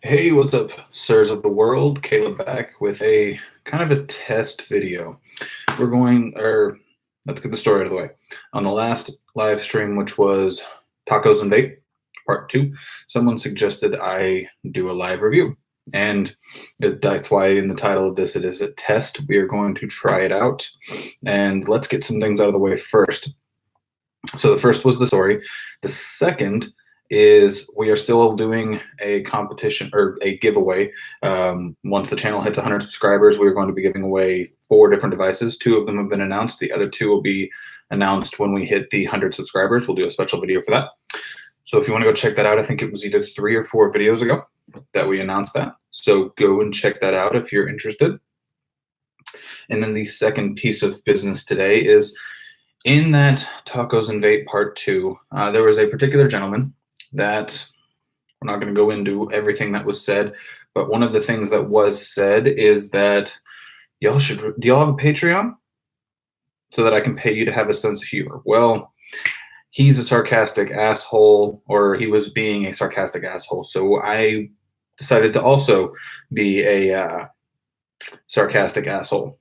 Hey, what's up, sirs of the world? Caleb back with a kind of a test video. Let's get the story out of the way. On the last live stream, which was Tacos and Vape, part two, someone suggested I do a live review. And that's why in the title of this, it is a test. We are going to try it out. And let's get some things out of the way first. So the first was the story. The second is we are still doing a competition or a giveaway. Once the channel hits 100 subscribers, we are going to be giving away 4 different devices. 2 of them have been announced. The other 2 will be announced when we hit the 100 subscribers. We'll do a special video for that. So if you want to go check that out, I think it was either 3 or 4 videos ago that we announced that. So go and check that out if you're interested. And then the second piece of business today is in that Tacos and Vape part 2, there was a particular gentleman that we're not going to go into everything that was said, but one of the things that was said is that do y'all have a Patreon so that I can pay you to have a sense of humor? Well, he's a sarcastic asshole, or he was being a sarcastic asshole. So I decided to also be a sarcastic asshole.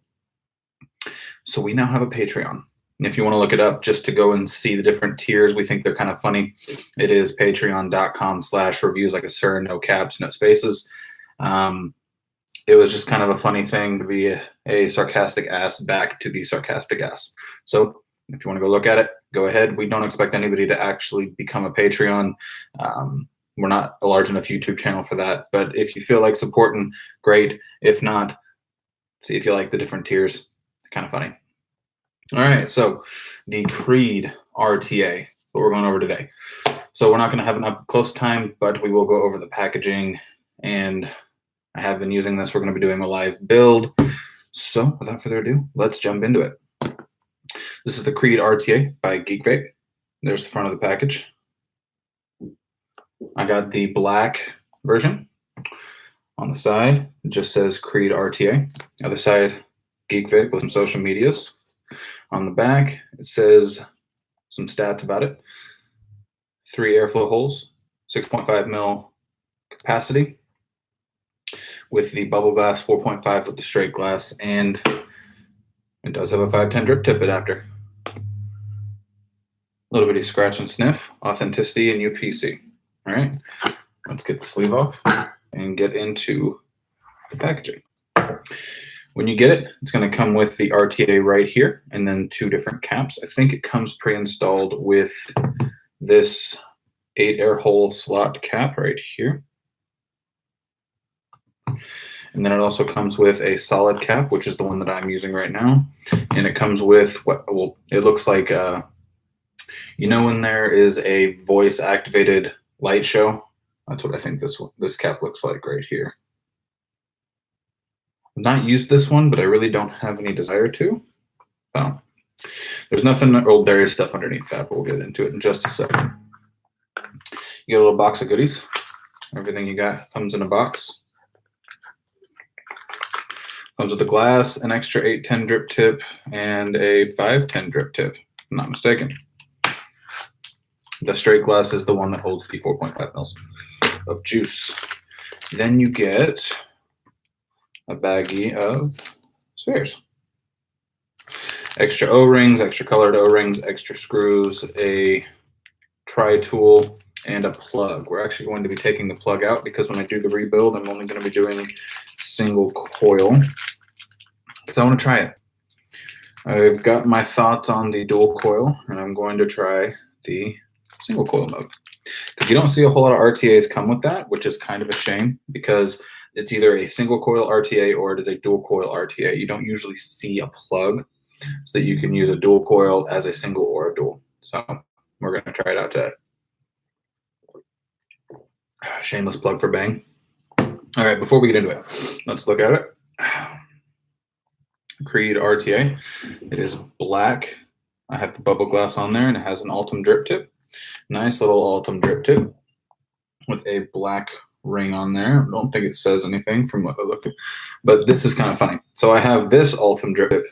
So we now have a Patreon. If you want to look it up just to go and see the different tiers, we think they're kind of funny. It is patreon.com/reviews like a sir, no caps, no spaces. It was just kind of a funny thing to be a sarcastic ass back to the sarcastic ass. So if you want to go look at it, go ahead. We don't expect anybody to actually become a Patreon. We're not a large enough YouTube channel for that. But if you feel like supporting, great. If not, see if you like the different tiers. They're kind of funny. All right, so the Creed RTA, what we're going over today. So we're not going to have an up close time, but we will go over the packaging, and I have been using this. We're going to be doing a live build. So without further ado, let's jump into it. This is the Creed RTA by Geek Vape. There's the front of the package. I got the black version. On the side, it just says Creed RTA. Other side, Geek Vape with some social medias. On the back, it says some stats about it. 3 airflow holes, 6.5 mil capacity with the bubble glass, 4.5 with the straight glass, and it does have a 510 drip tip adapter. A little bitty scratch and sniff, authenticity, and UPC. All right, let's get the sleeve off and get into the packaging. When you get it, it's going to come with the RTA right here and then 2 different caps. I think it comes pre-installed with this 8 air hole slot cap right here. And then it also comes with a solid cap, which is the one that I'm using right now. And it comes with it looks like, when there is a voice activated light show, that's what I think this cap looks like right here. Not used this one, but I really don't have any desire to. Well, there's nothing there is stuff underneath that, but we'll get into it in just a second. You get a little box of goodies. Everything you got comes in a box. Comes with the glass, an extra 810 drip tip, and a 510 drip tip, if I'm not mistaken. The straight glass is the one that holds the 4.5 mils of juice. Then you get a baggie of spares. Extra O-rings, extra colored O-rings, extra screws, a tri-tool, and a plug. We're actually going to be taking the plug out because when I do the rebuild, I'm only going to be doing single coil because I want to try it. I've got my thoughts on the dual coil, and I'm going to try the single coil mode. Because you don't see a whole lot of RTAs come with that, which is kind of a shame because it's either a single coil RTA or it is a dual coil RTA. You don't usually see a plug so that you can use a dual coil as a single or a dual. So we're going to try it out today. Shameless plug for Bang. All right, before we get into it, let's look at it. Creed RTA. It is black. I have the bubble glass on there, and it has an Ultim drip tip. Nice little Ultim drip tip with a black ring on there. I don't think it says anything from what I looked at, but this is kind of funny. So I have this Ultim drip tip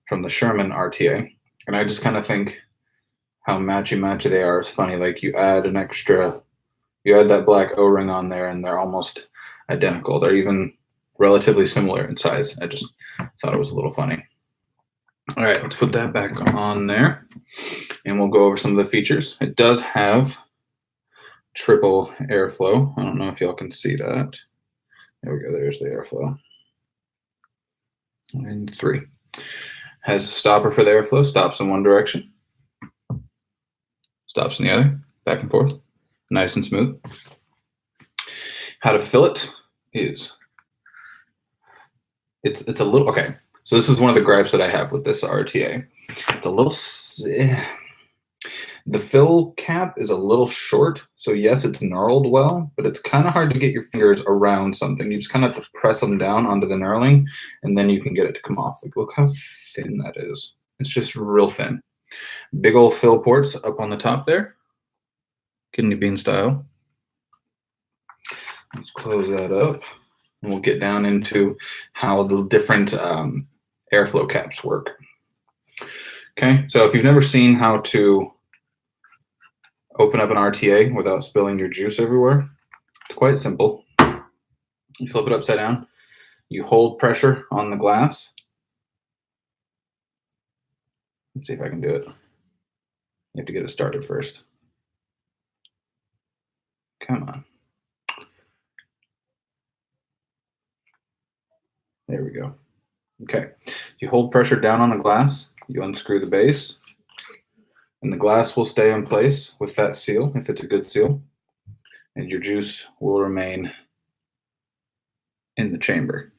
from the Sherman RTA, and I just kind of think how matchy-matchy they are is funny. Like you add an extra You add that black O-ring on there, and they're almost identical. They're even relatively similar in size. I just thought it was a little funny. All right, let's put that back on there, and we'll go over some of the features. It does have triple airflow. I don't know if y'all can see that. There we go. There's the airflow. And 3. Has a stopper for the airflow. Stops in one direction. Stops in the other. Back and forth. Nice and smooth. How to fill it is it's a little okay. So this is one of the gripes that I have with this RTA. It's a little the fill cap is a little short. So yes, it's knurled well, but it's kind of hard to get your fingers around something. You just kind of have to press them down onto the knurling, and then you can get it to come off. Like, look how thin that is. It's just real thin. Big old fill ports up on the top there. Kidney bean style. Let's close that up, and we'll get down into how the different airflow caps work. Okay, so if you've never seen how to open up an RTA without spilling your juice everywhere, it's quite simple. You flip it upside down, you hold pressure on the glass. Let's see if I can do it. You have to get it started first. Come on. There we go. Okay, you hold pressure down on the glass, you unscrew the base, and the glass will stay in place with that seal, if it's a good seal, and your juice will remain in the chamber.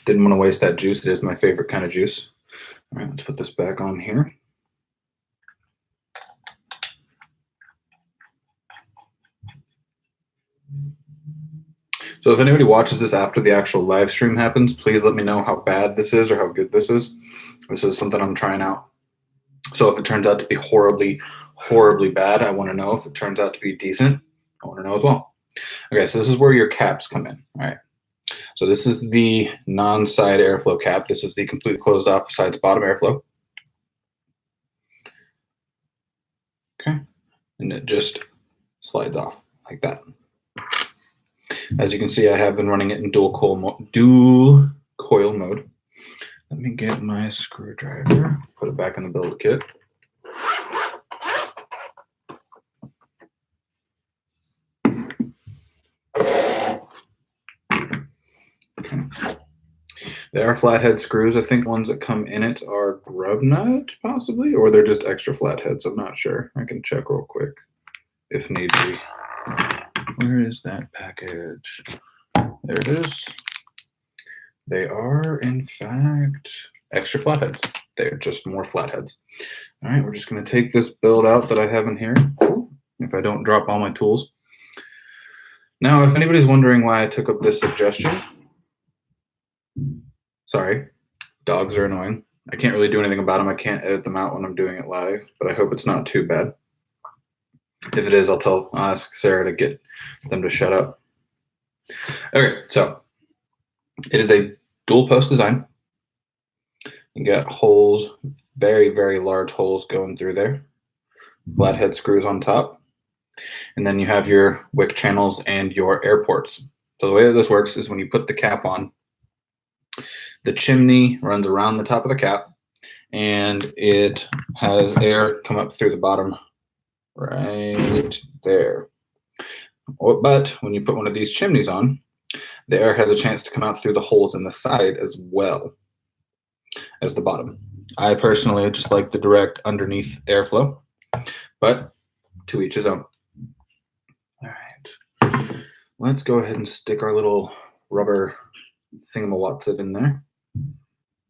Didn't want to waste that juice. It is my favorite kind of juice. All right, let's put this back on here. So if anybody watches this after the actual live stream happens, please let me know how bad this is or how good this is. This is something I'm trying out. So if it turns out to be horribly, horribly bad, I want to know. If it turns out to be decent, I want to know as well. Okay, so this is where your caps come in. All right. So this is the non-side airflow cap. This is the completely closed off besides bottom airflow. Okay. And it just slides off like that. As you can see, I have been running it in dual coil mode. Let me get my screwdriver, put it back in the build kit. Okay. There are flathead screws. I think ones that come in it are grub nut, possibly, or they're just extra flatheads. I'm not sure. I can check real quick if need be. Where is that package? There it is. They are, in fact, extra flatheads. They're just more flatheads. All right, we're just going to take this build out that I have in here, if I don't drop all my tools. Now, if anybody's wondering why I took up this suggestion, sorry, dogs are annoying. I can't really do anything about them. I can't edit them out when I'm doing it live, but I hope it's not too bad. If it is, I'll ask Sarah to get them to shut up. Okay, so it is a dual post design. You got holes, very, very large holes going through there. Flathead screws on top. And then you have your wick channels and your air ports. So the way that this works is when you put the cap on, the chimney runs around the top of the cap, and it has air come up through the bottom right there. But when you put one of these chimneys on, the air has a chance to come out through the holes in the side as well as the bottom. I personally just like the direct underneath airflow, but to each his own. All right, let's go ahead and stick our little rubber thingamawatsit in there. I'm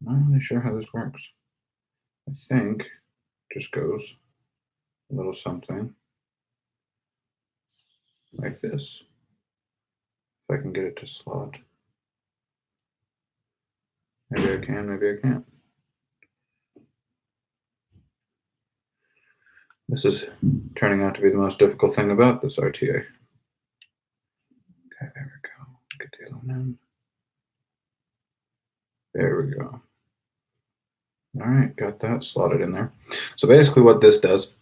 not really sure how this works. I think it just goes a little something like this. If I can get it to slot. Maybe I can, maybe I can't. This is turning out to be the most difficult thing about this RTA. Okay, there we go. Get the other one in. There we go. All right, got that slotted in there. So basically what this does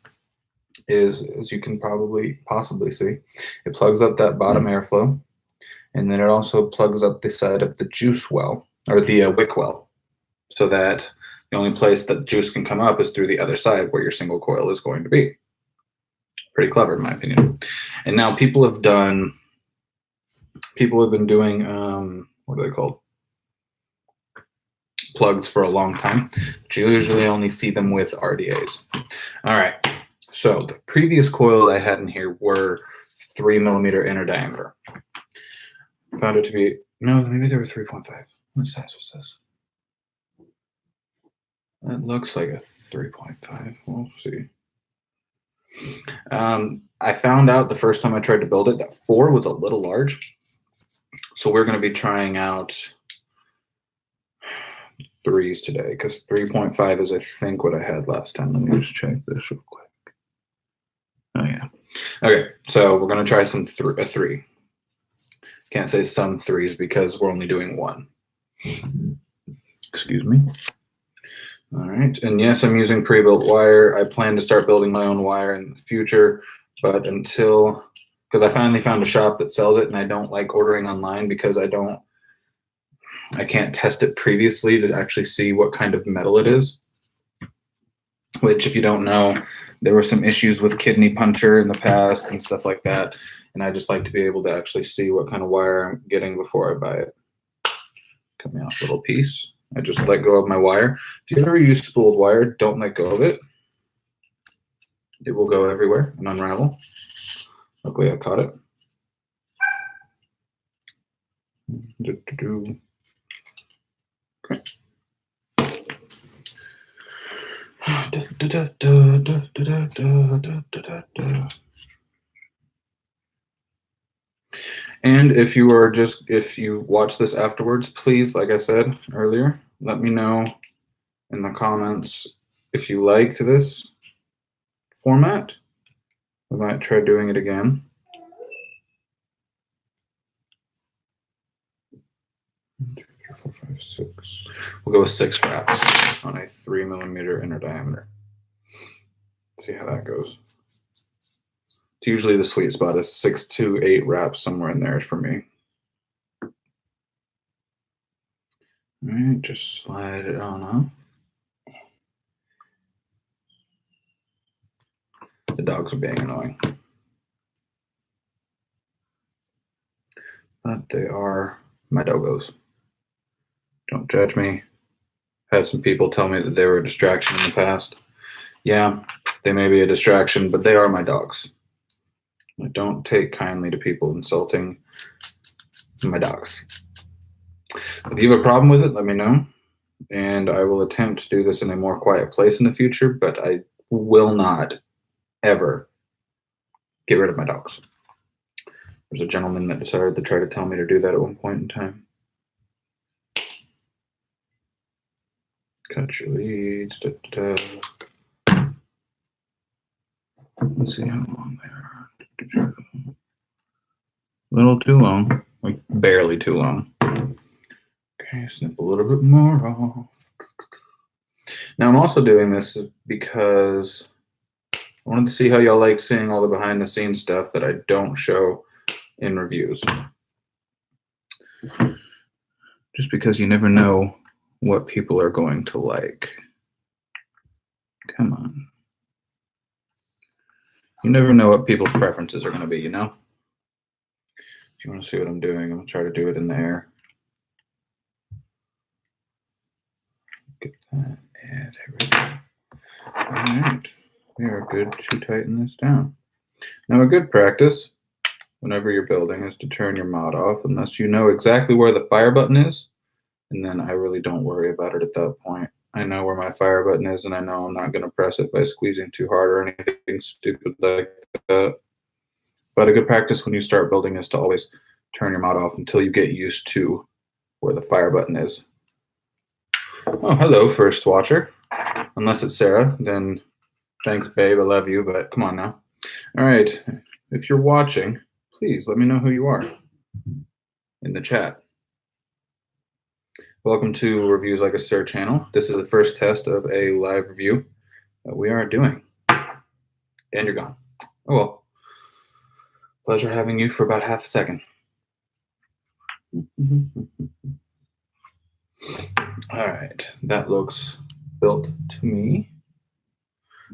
is, as you can possibly see, it plugs up that bottom airflow, and then it also plugs up the side of the juice well, or the wick well, so that the only place that juice can come up is through the other side where your single coil is going to be. Pretty clever, in my opinion. And now people have been doing, what are they called? Plugs for a long time, but you usually only see them with RTAs. All right, so the previous coils I had in here were 3 millimeter inner diameter. Found it to be, no, maybe they were 3.5. What size was this? That looks like a 3.5. We'll see. I found out the first time I tried to build it that 4 was a little large. So we're going to be trying out 3s today, because 3.5 is, I think, what I had last time. Let me just check this real quick. Oh, yeah. Okay, so we're going to try a 3. Can't say some 3s because we're only doing 1. Excuse me. All right, and yes, I'm using pre-built wire. I plan to start building my own wire in the future, but because I finally found a shop that sells it, and I don't like ordering online because I can't test it previously to actually see what kind of metal it is. Which, if you don't know, there were some issues with kidney puncher in the past and stuff like that, and I just like to be able to actually see what kind of wire I'm getting before I buy it. Cut me off a little piece. I just let go of my wire. If you ever use spooled wire, don't let go of it. It will go everywhere and unravel. Luckily, I caught it. Okay. And if you watch this afterwards, please, like I said earlier, let me know in the comments if you liked this format. We might try doing it again. Four, 5, 6. We'll go with 6 wraps on a 3 millimeter inner diameter. See how that goes. It's usually the sweet spot is 6 to 8 wraps, somewhere in there for me. All right, just slide it on up. The dogs are being annoying, but they are my doggos. Don't judge me. Had some people tell me that they were a distraction in the past. Yeah, they may be a distraction, but they are my dogs. I don't take kindly to people insulting my dogs. If you have a problem with it, let me know, and I will attempt to do this in a more quiet place in the future, but I will not ever get rid of my dogs. There's a gentleman that decided to try to tell me to do that at one point in time. Cut your leads. Let's see how long they are. A little too long, like barely too long. Okay, snip a little bit more off. Now I'm also doing this because I wanted to see how y'all like seeing all the behind the scenes stuff that I don't show in reviews. Just because you never know what people are going to like. Come on. You never know what people's preferences are going to be, you know? If you want to see what I'm doing, I'm going to try to do it in the air. Get that. Yeah, there we go. All right. We are good to tighten this down. Now, a good practice whenever you're building is to turn your mod off unless you know exactly where the fire button is. And then I really don't worry about it at that point. I know where my fire button is, and I know I'm not going to press it by squeezing too hard or anything stupid like that. But a good practice when you start building is to always turn your mod off until you get used to where the fire button is. Oh, hello, first watcher. Unless it's Sarah, then thanks, babe. I love you, but come on now. All right. If you're watching, please let me know who you are in the chat. Welcome to Reviews Like a Sir channel. This is the first test of a live review that we are doing. And you're gone. Oh well. Pleasure having you for about half a second. All right, that looks built to me.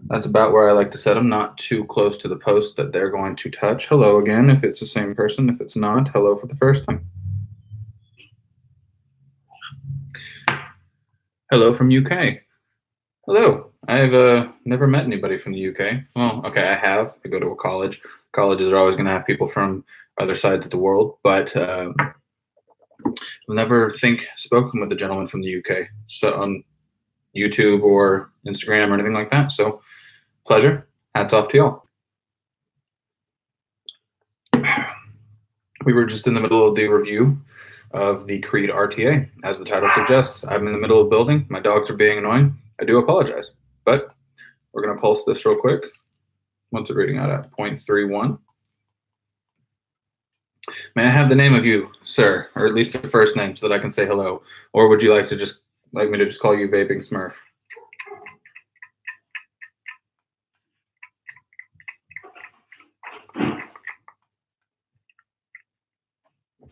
That's about where I like to set them, not too close to the post that they're going to touch. Hello again, if it's the same person. If it's not, hello for the first time. Hello from UK. Hello. I've never met anybody from the UK. Well, okay, I have. I go to a college. Colleges are always going to have people from other sides of the world, but I'll never think spoken with a gentleman from the UK. So on YouTube or Instagram or anything like that. So pleasure. Hats off to y'all. We were just in the middle of the review of the Creed RTA. As the title suggests, I'm in the middle of building. My dogs are being annoying. I do apologize. But we're going to pulse this real quick. What's it reading out at? 0.31. May I have the name of you, sir, or at least your first name so that I can say hello? Or would you like me to just call you Vaping Smurf?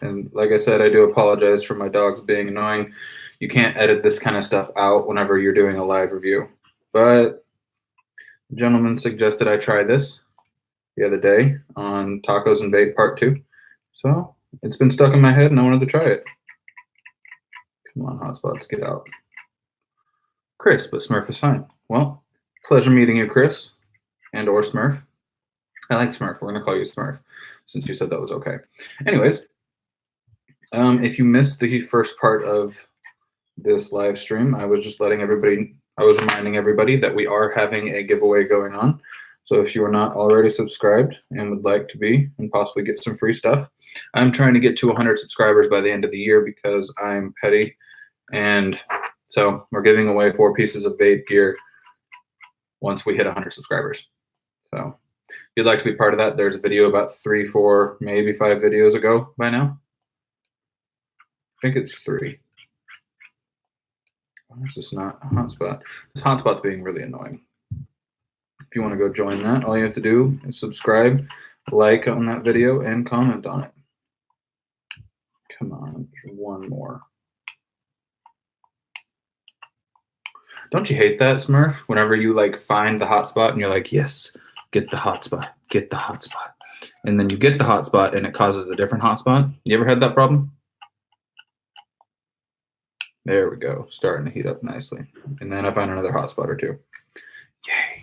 And like I said, I do apologize for my dogs being annoying. You can't edit this kind of stuff out whenever you're doing a live review. But the gentleman suggested I try this the other day on Tacos and Vape Part 2. So it's been stuck in my head and I wanted to try it. Come on, hotspots, get out. Chris, but Smurf is fine. Well, pleasure meeting you, Chris, and or Smurf. I like Smurf. We're going to call you Smurf since you said that was okay. Anyways, if you missed the first part of this live stream, I was just reminding everybody that we are having a giveaway going on. So if you are not already subscribed and would like to be and possibly get some free stuff, I'm trying to get to 100 subscribers by the end of the year because I'm petty. And so we're giving away 4 pieces of vape gear once we hit 100 subscribers. So if you'd like to be part of that, there's a video about 3, 4, maybe 5 videos ago by now. I think it's 3. Why is this not a hotspot? This hotspot's being really annoying. If you want to go join that, all you have to do is subscribe, like on that video, and comment on it. Come on, there's one more. Don't you hate that, Smurf? Whenever you find the hotspot and you're like, yes, get the hotspot, get the hotspot. And then you get the hotspot and it causes a different hotspot. You ever had that problem? There we go, starting to heat up nicely. And then I find another hotspot or 2. Yay.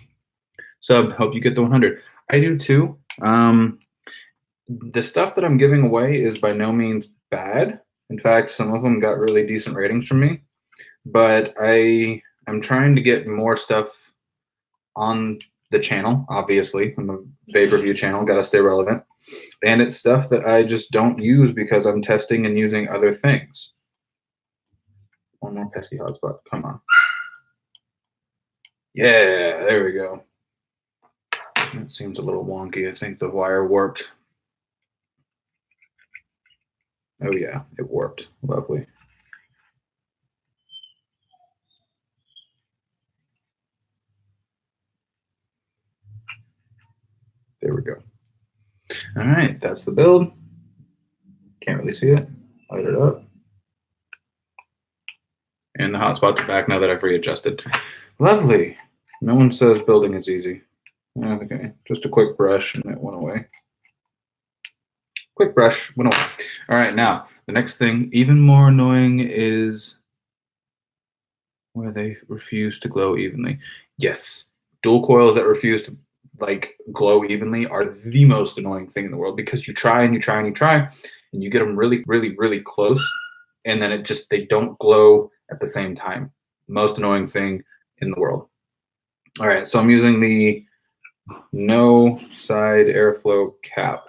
Sub, hope you get the 100. I do too. The stuff that I'm giving away is by no means bad. In fact, some of them got really decent ratings from me. But I'm trying to get more stuff on the channel, obviously. I'm a vape review channel, got to stay relevant. And it's stuff that I just don't use because I'm testing and using other things. One more pesky hotspot. Come on. Yeah, there we go. It seems a little wonky. I think the wire warped. Oh yeah, it warped. Lovely. There we go. All right, that's the build. Can't really see it. Light it up. And the hotspots are back now that I've readjusted. Lovely. No one says building is easy. Okay, just a quick brush and it went away. Quick brush, went away. All right, now, the next thing, even more annoying, is where they refuse to glow evenly. Yes, dual coils that refuse to glow evenly are the most annoying thing in the world because you try and you try and you try and you get them really, really, really close and then they don't glow at the same time. Most annoying thing in the world. All right, so I'm using the no side airflow cap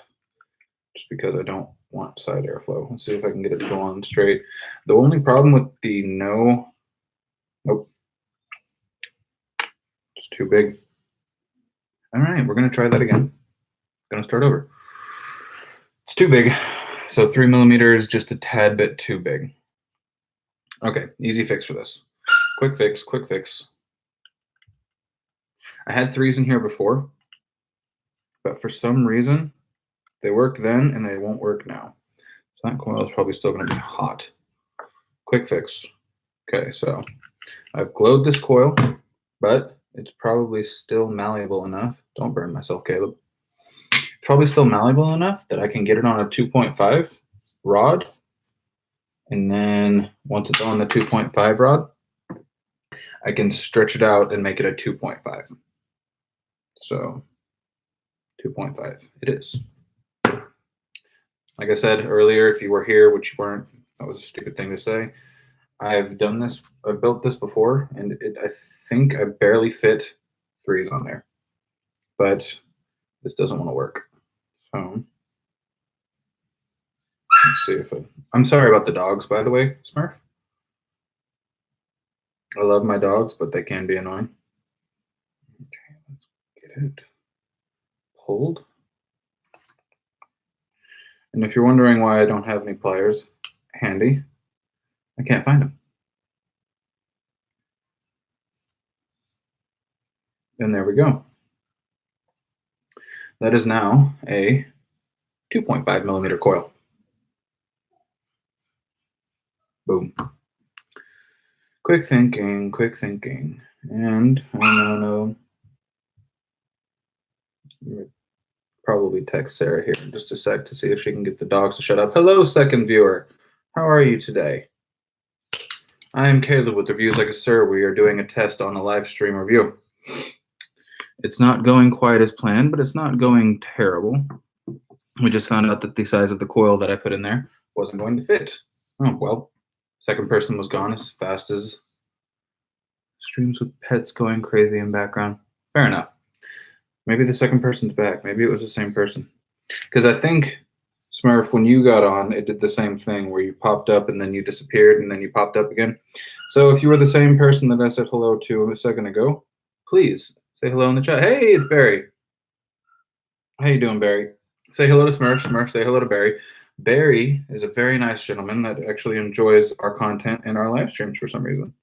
just because I don't want side airflow. Let's see if I can get it to go on straight. The only problem with the nope, it's too big. All right, we're gonna try that again. Gonna start over. It's too big. So 3 millimeters, just a tad bit too big. Okay, easy fix for this. Quick fix, quick fix. I had 3s in here before. but for some reason, they worked then and they won't work now. So that coil is probably still going to be hot. Quick fix. Okay, so I've glowed this coil, but it's probably still malleable enough. Don't burn myself, Caleb. Probably still malleable enough that I can get it on a 2.5 rod. And then once it's on the 2.5 rod, I can stretch it out and make it a 2.5. So 2.5 it is. Like I said earlier, if you were here, which you weren't, that was a stupid thing to say. I've done this, I've built this before, and I think I barely fit 3s on there. But this doesn't want to work. So let's see if I'm sorry about the dogs, by the way, Smurf. I love my dogs, but they can be annoying. Okay, let's get it pulled. And if you're wondering why I don't have any pliers handy, I can't find them. And there we go. That is now a 2.5 millimeter coil. Boom. Quick thinking, quick thinking. And I know probably text Sarah here in just a sec to see if she can get the dogs to shut up. Hello, second viewer. How are you today? I am Caleb with Reviews Like a Sir. We are doing a test on a live stream review. It's not going quite as planned, but it's not going terrible. We just found out that the size of the coil that I put in there wasn't going to fit. Oh, well, second person was gone as fast as streams with pets going crazy in background. Fair enough. Maybe the second person's back. Maybe it was the same person. Because I think, Smurf, when you got on, it did the same thing where you popped up and then you disappeared and then you popped up again. So if you were the same person that I said hello to a second ago, please say hello in the chat. Hey, it's Barry. How you doing, Barry? Say hello to Smurf. Smurf, say hello to Barry. Barry is a very nice gentleman that actually enjoys our content and our live streams for some reason,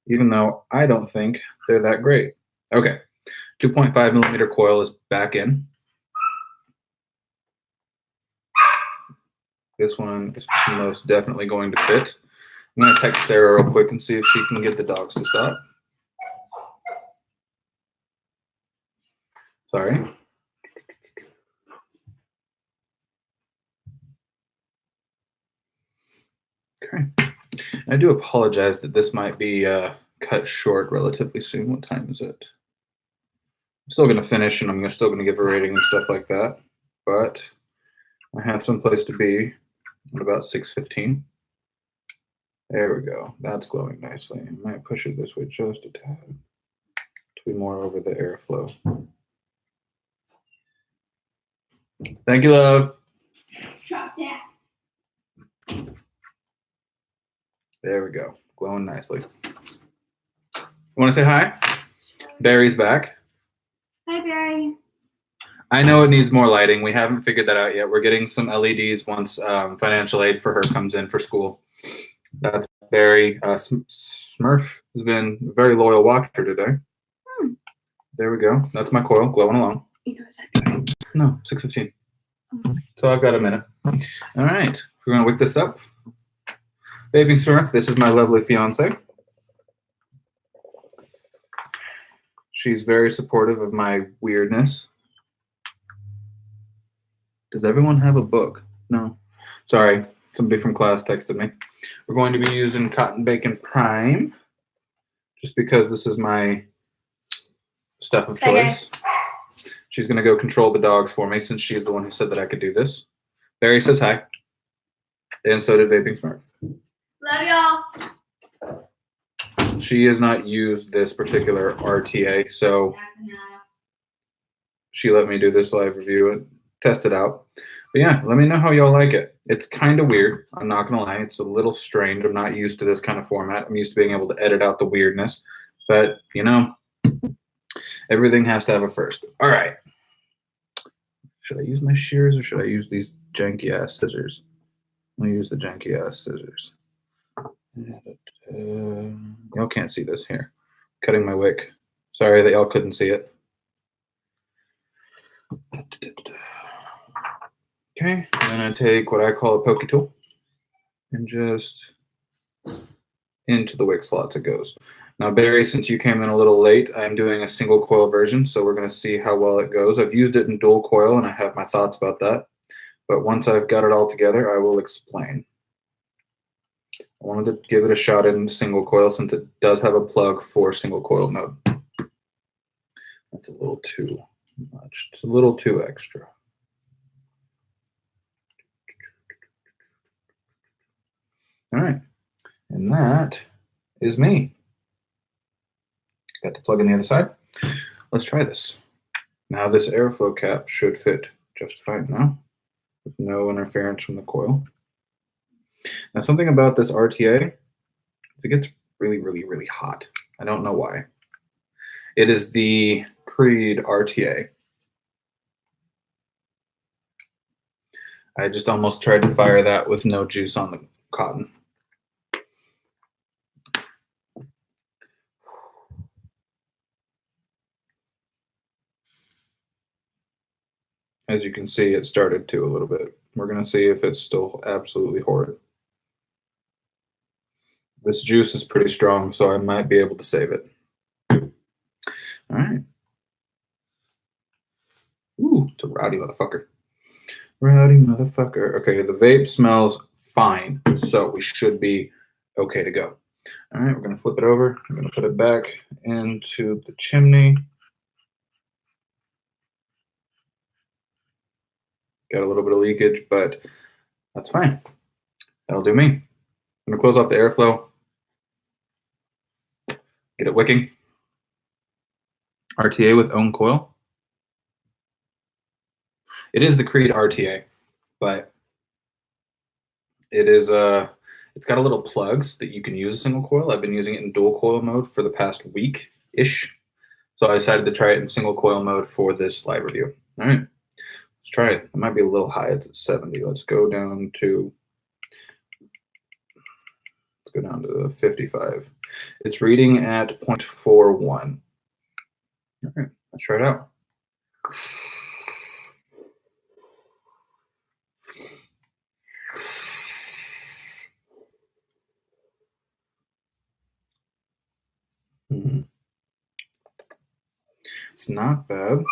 even though I don't think they're that great. Okay. 2.5 millimeter coil is back in. This one is most definitely going to fit. I'm going to text Sarah real quick and see if she can get the dogs to stop. Sorry. Okay. I do apologize that this might be cut short relatively soon. What time is it? I'm still going to finish and I'm still going to give a rating and stuff like that. But I have some place to be at about 6:15. There we go. That's glowing nicely. I might push it this way just a tad to be more over the airflow. Thank you, love. Drop that. There we go. Glowing nicely. You want to say hi? Barry's back. Hi, Barry. I know it needs more lighting. We haven't figured that out yet. We're getting some LEDs once financial aid for her comes in for school. That's Barry. Smurf has been a very loyal watcher today. There we go. That's my coil glowing along. You know exactly. No, 6:15. So I've got a minute. All right. We're going to wick this up. Vaping Smurf, this is my lovely fiance. She's very supportive of my weirdness. Does everyone have a book? No. Sorry, somebody from class texted me. We're going to be using Cotton Bacon Prime, just because this is my stuff of choice. She's going to go control the dogs for me, since she's the one who said that I could do this. Barry says hi. And so did Vaping Smurf. Love y'all. She has not used this particular RTA, so she let me do this live review and test it out. But yeah, let me know how y'all like it. It's kind of weird. I'm not going to lie. It's a little strange. I'm not used to this kind of format. I'm used to being able to edit out the weirdness. But, you know, everything has to have a first. All right. Should I use my shears or should I use these janky-ass scissors? I'm going to use the janky-ass scissors. Y'all can't see this here. Cutting my wick. Sorry that y'all couldn't see it. Okay, and then I take what I call a pokey tool and just into the wick slots it goes. Now, Barry, since you came in a little late, I'm doing a single coil version, so we're going to see how well it goes. I've used it in dual coil, and I have my thoughts about that. But once I've got it all together, I will explain. I wanted to give it a shot in single coil since it does have a plug for single coil mode. That's a little too much. It's a little too extra. All right, and that is me. Got the plug on the other side. Let's try this. Now this airflow cap should fit just fine now, with no interference from the coil. Now something about this RTA is it gets really, really, really hot. I don't know why. It is the Creed RTA. I just almost tried to fire that with no juice on the cotton. As you can see, it started to a little bit. We're going to see if it's still absolutely horrid. This juice is pretty strong, so I might be able to save it. All right. Ooh, it's a rowdy motherfucker. Rowdy motherfucker. Okay, the vape smells fine, so we should be okay to go. All right, we're going to flip it over. I'm going to put it back into the chimney. Got a little bit of leakage, but that's fine. That'll do me. I'm going to close off the airflow. Get it wicking. RTA with own coil. It is the Creed RTA, but it is it's got a little plugs that you can use a single coil. I've been using it in dual coil mode for the past week-ish. So I decided to try it in single coil mode for this live review. All right, let's try it. It might be a little high. It's at 70. Let's go down to 55. It's reading at 0.41. All right, let's try it out. It's not bad.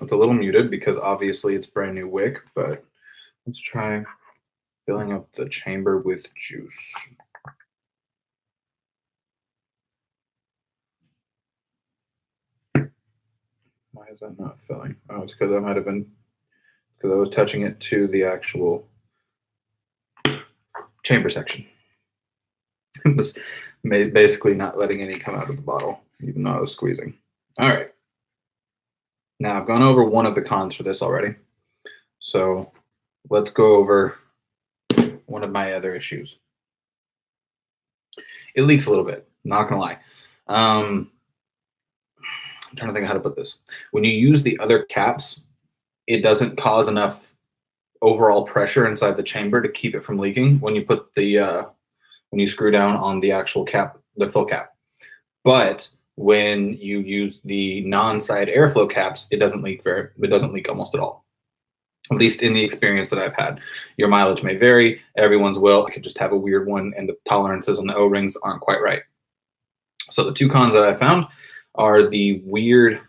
It's a little muted because obviously it's brand new wick, but let's try filling up the chamber with juice. Why is that not filling? Oh, it's because I might have been because I was touching it to the actual chamber section. It was basically not letting any come out of the bottle, even though I was squeezing. All right. Now I've gone over one of the cons for this already. So let's go over one of my other issues. It leaks a little bit, not gonna lie. I'm trying to think of how to put this. When you use the other caps, it doesn't cause enough overall pressure inside the chamber to keep it from leaking when you put the when you screw down on the actual cap, the fill cap. But when you use the non-side airflow caps, it doesn't leak almost at all. At least in the experience that I've had. Your mileage may vary, everyone's will. I could just have a weird one and the tolerances on the O-rings aren't quite right. So the two cons that I found are the weird.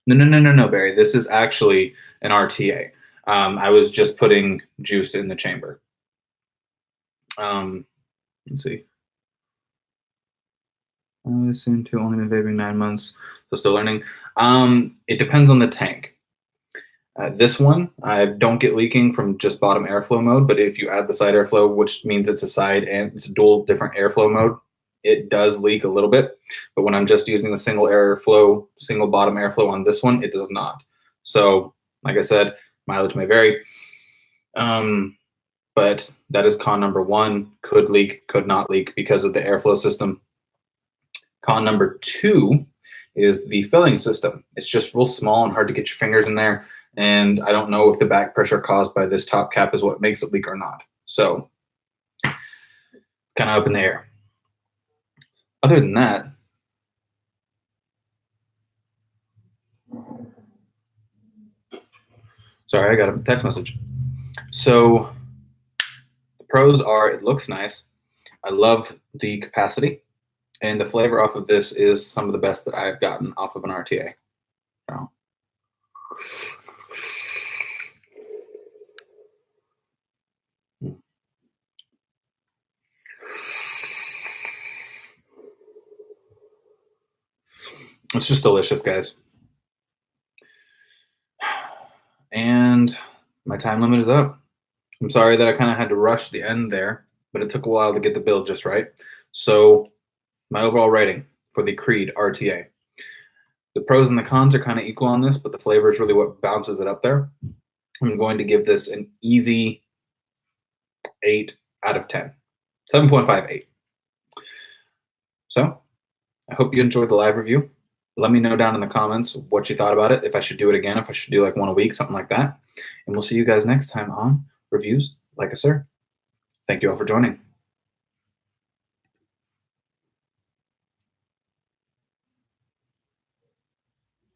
No, Barry. This is actually an RTA. I was just putting juice in the chamber. Let's see. I assume to only been vaping 9 months, so still learning. It depends on the tank. This one, I don't get leaking from just bottom airflow mode, but if you add the side airflow, which means it's a side and it's a dual different airflow mode, it does leak a little bit. But when I'm just using the single bottom airflow on this one, it does not. So, like I said, mileage may vary. But that is con number one. Could leak, could not leak because of the airflow system. Con number two is the filling system. It's just real small and hard to get your fingers in there. And I don't know if the back pressure caused by this top cap is what makes it leak or not. So kind of up in the air. Other than that, Sorry, I got a text message. So the pros are it looks nice. I love the capacity, and the flavor off of this is some of the best that I've gotten off of an RTA. So. It's just delicious, guys. And my time limit is up. I'm sorry that I kind of had to rush the end there, but it took a while to get the build just right. So my overall rating for the Creed RTA. The pros and the cons are kind of equal on this, but the flavor is really what bounces it up there. I'm going to give this an easy 8 out of 10. 7.58. So I hope you enjoyed the live review. Let me know down in the comments what you thought about it, if I should do it again, if I should do like one a week, something like that. And we'll see you guys next time on Reviews Like a Sir. Thank you all for joining.